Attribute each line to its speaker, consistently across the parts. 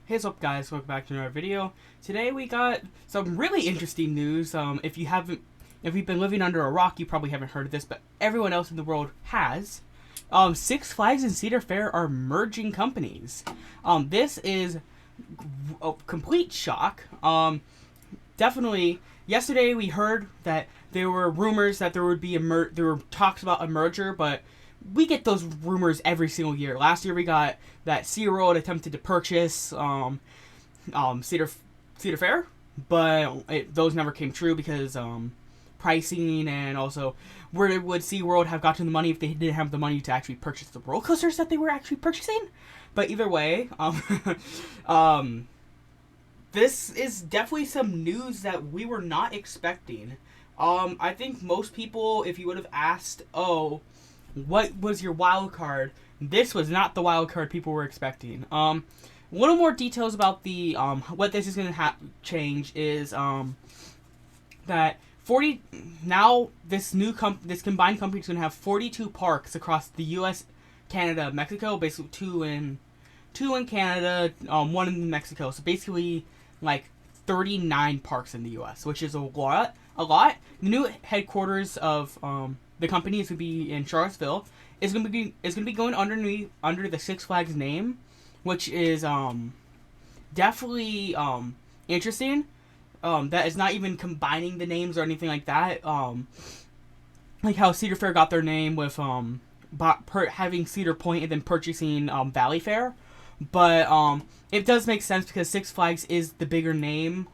Speaker 1: Hey, what's up, guys? Welcome back to another video. Today we got some really interesting news. If you've been living under a rock, you probably haven't heard of this, but everyone else in the world has. Six Flags and Cedar Fair are merging companies. This is a complete shock. Definitely. Yesterday we heard that there were rumors that there would be there were talks about a merger, but we get those rumors every single year. Last year we got that SeaWorld attempted to purchase Cedar Fair, but those never came true because pricing, and also where would SeaWorld have gotten the money if they didn't have the money to actually purchase the roller coasters that they were actually purchasing? But either way, this is definitely some news that we were not expecting. I think most people, if you would have asked, what was your wild card? This was not the wild card people were expecting. A little more details about the what this is going to change is that 40 now this combined company is going to have 42 parks across the U.S., Canada, Mexico. Basically, two in Canada, one in Mexico. So basically, like 39 parks in the U.S., which is a lot. The new headquarters of the company is going to be in Charlottesville. It's going to be going under the Six Flags name, which is definitely interesting. That is not even combining the names or anything like that. Like how Cedar Fair got their name with having Cedar Point and then purchasing Valley Fair. But it does make sense because Six Flags is the bigger name.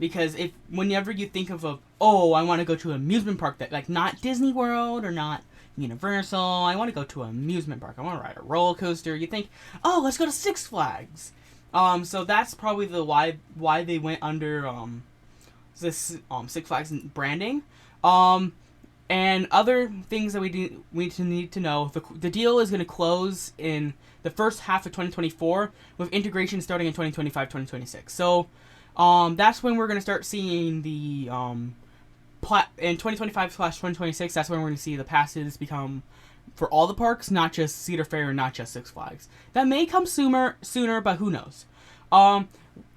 Speaker 1: Because whenever you think of I want to go to an amusement park, that like not Disney World or not Universal, I want to go to an amusement park, I want to ride a roller coaster, you think, let's go to Six Flags. So that's probably the why they went under this Six Flags branding. And other things that we need to know, the deal is going to close in the first half of 2024 with integration starting in 2025-2026. So that's when we're going to start seeing the in 2025/2026. That's when we're going to see the passes become for all the parks, not just Cedar Fair and not just Six Flags. That may come sooner, but who knows? All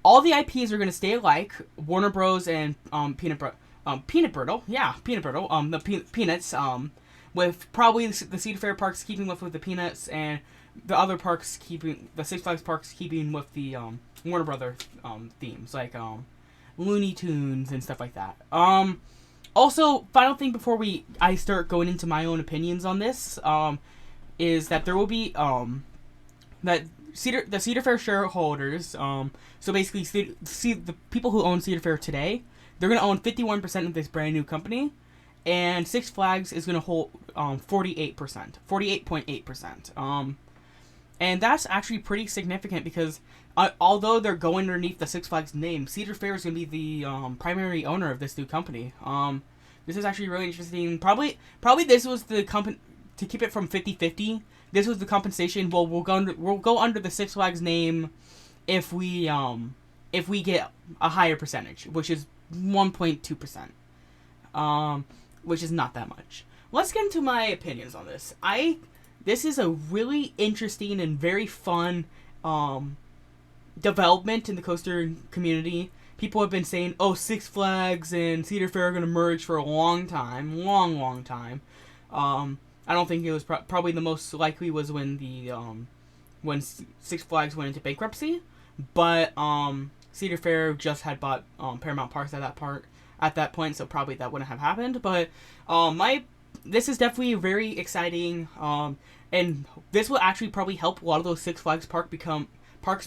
Speaker 1: the IPs are going to stay alike. Warner Bros. And Peanut Brittle, the Peanuts. With probably the Cedar Fair parks keeping with the Peanuts, and the other parks the Six Flags parks keeping with the Warner Brothers themes, like Looney Tunes and stuff like that. Also, final thing before I start going into my own opinions on this, is that there will be the Cedar Fair shareholders. So basically, the people who own Cedar Fair today, they're going to own 51% of this brand new company, and Six Flags is going to hold 48.8%. And that's actually pretty significant because although they're going underneath the Six Flags name, Cedar Fair is going to be the primary owner of this new company. This is actually really interesting. Probably this was the company to keep it from 50-50. This was the compensation. Well, we'll go under the Six Flags name if we get a higher percentage, which is 1.2%. Which is not that much. Let's get into my opinions on this. This is a really interesting and very fun development in the coaster community. People have been saying, Six Flags and Cedar Fair are going to merge for a long time. Long time. I don't think it was probably the most likely was when when Six Flags went into bankruptcy. But Cedar Fair just had bought Paramount Parks at that point, so probably that wouldn't have happened. But this is definitely very exciting. And this will actually probably help a lot of those Six Flags parks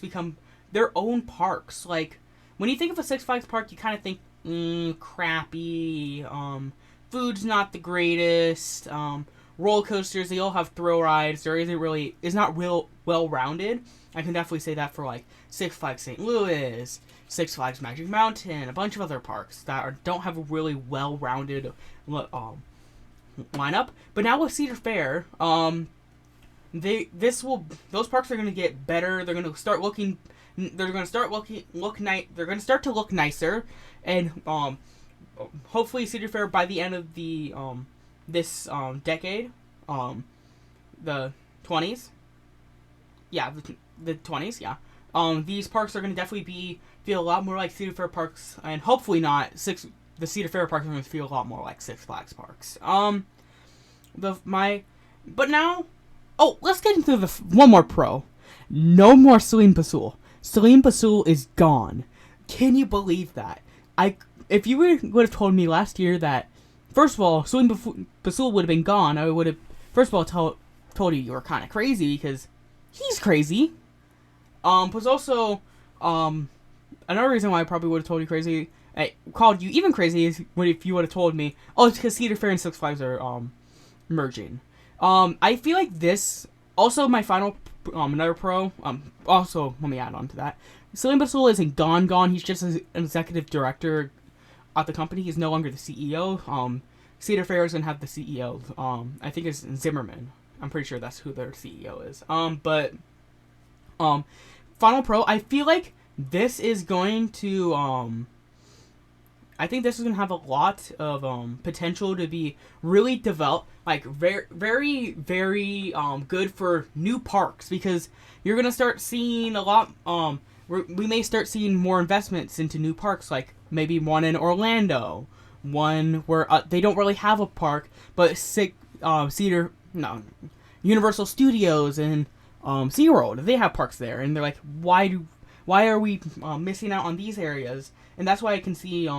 Speaker 1: become their own parks. Like, when you think of a Six Flags park, you kind of think, crappy, food's not the greatest, roller coasters, they all have thrill rides, it's not real well-rounded. I can definitely say that for, like, Six Flags St. Louis, Six Flags Magic Mountain, a bunch of other parks that don't have a really well-rounded lineup. But now with Cedar Fair, those parks are going to get better. They're going to start to look nicer, and hopefully Cedar Fair by the end of the this decade, the 20s, the 20s, these parks are going to definitely feel a lot more like Cedar Fair parks, and hopefully not the Cedar Fair parks are going to feel a lot more like Six Flags parks. But now, let's get into one more pro. No more Celine Pasul. Celine Pasul is gone. Can you believe that? If you would have told me last year that, first of all, Celine Pasul would have been gone, I would have, first of all, told you were kind of crazy, because he's crazy. But also, another reason why I probably would have told you crazy, called you even crazy, is if you would have told me, it's because Cedar Fair and Six Flags are, merging. I feel like this, also my final, another pro, also, let me add on to that. Celine Pasul isn't gone. He's just an executive director at the company. He's no longer the CEO. Cedar Fair is going to have the CEO. I think it's Zimmerman. I'm pretty sure that's who their CEO is. Final pro, I feel like this is going to, I think this is going to have a lot of, potential to be really developed, like, very, very, very, good for new parks, because you're going to start seeing a lot, we may start seeing more investments into new parks, like maybe one in Orlando, one where they don't really have a park, but Universal Studios and SeaWorld, they have parks there, and they're like, why are we missing out on these areas? And that's why I can see,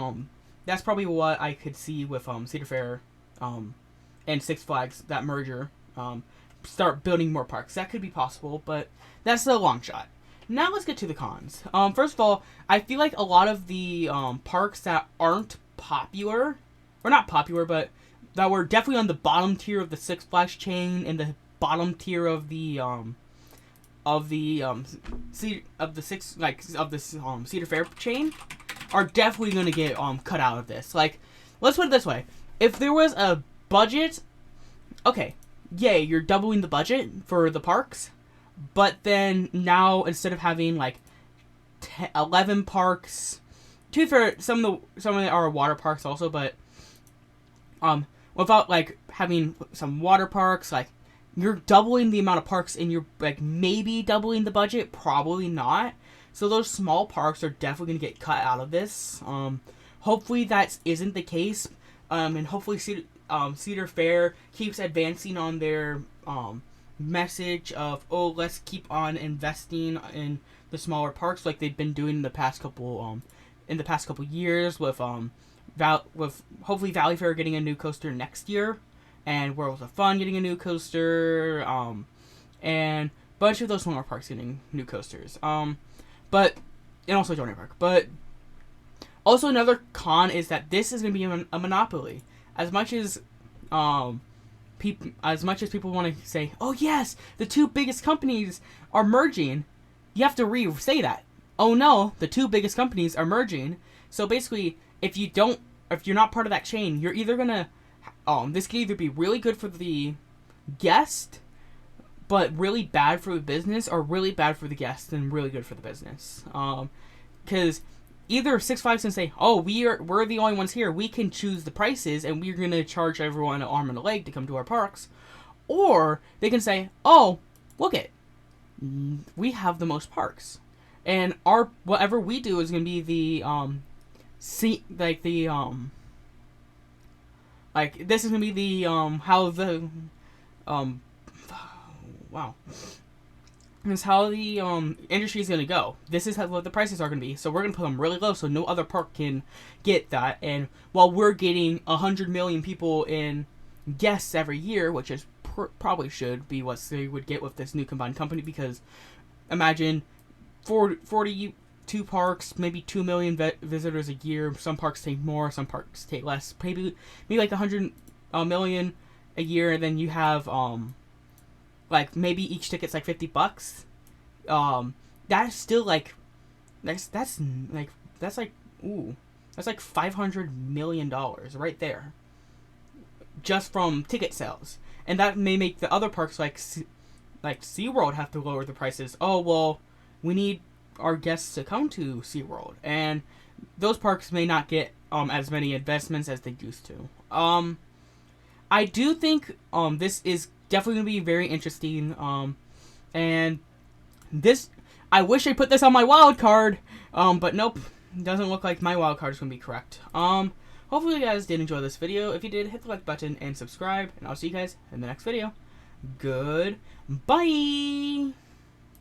Speaker 1: that's probably what I could see with Cedar Fair and Six Flags, that merger, start building more parks. That could be possible, but that's a long shot. Now let's get to the cons. First of all, I feel like a lot of the parks that aren't popular, or not popular, but that were definitely on the bottom tier of the Six Flags chain and the bottom tier of the Cedar Fair chain, are definitely going to get cut out of this. Like, let's put it this way: if there was a budget, okay, yay, you're doubling the budget for the parks. But then now, instead of having like 11 parks, to be fair, some of them are water parks also, but without like having some water parks, like, you're doubling the amount of parks, and you're like maybe doubling the budget, probably not. So those small parks are definitely gonna get cut out of this. Hopefully that isn't the case, and hopefully Cedar Fair keeps advancing on their message of, let's keep on investing in the smaller parks like they've been doing in the past couple years, with hopefully Valley Fair getting a new coaster next year, and Worlds of Fun getting a new coaster, and a bunch of those smaller parks getting new coasters, and also Journey Park. But also another con is that this is going to be a monopoly. As much as people want to say, oh yes, the two biggest companies are merging, you have to re-say that. Oh no, the two biggest companies are merging. So basically, if you're not part of that chain, you're either gonna, this could either be really good for the guest, but really bad for the business, or really bad for the guest and really good for the business. Because either Six Flags can say, we're the only ones here, we can choose the prices, and we're going to charge everyone an arm and a leg to come to our parks. Or they can say, look it, we have the most parks, and whatever we do is going to be the, this is going to be the, how the, wow. This is how the industry is going to go. This is what the prices are going to be. So we're going to put them really low so no other park can get that. And while we're getting 100 million people in guests every year, which is probably should be what they would get with this new combined company, because imagine 42 parks, maybe 2 million visitors a year. Some parks take more, some parks take less. Maybe like 100 million a year, and then you have like maybe each ticket's like $50. That's still like that's like $500 million right there, just from ticket sales. And that may make the other parks like SeaWorld have to lower the prices. Oh well, we need our guests to come to SeaWorld, and those parks may not get as many investments as they used to. I do think this is definitely going to be very interesting, and this, I wish I put this on my wild card. But nope. Doesn't look like my wild card is going to be correct. Hopefully you guys did enjoy this video. If you did, hit the like button and subscribe. And I'll see you guys in the next video. Goodbye.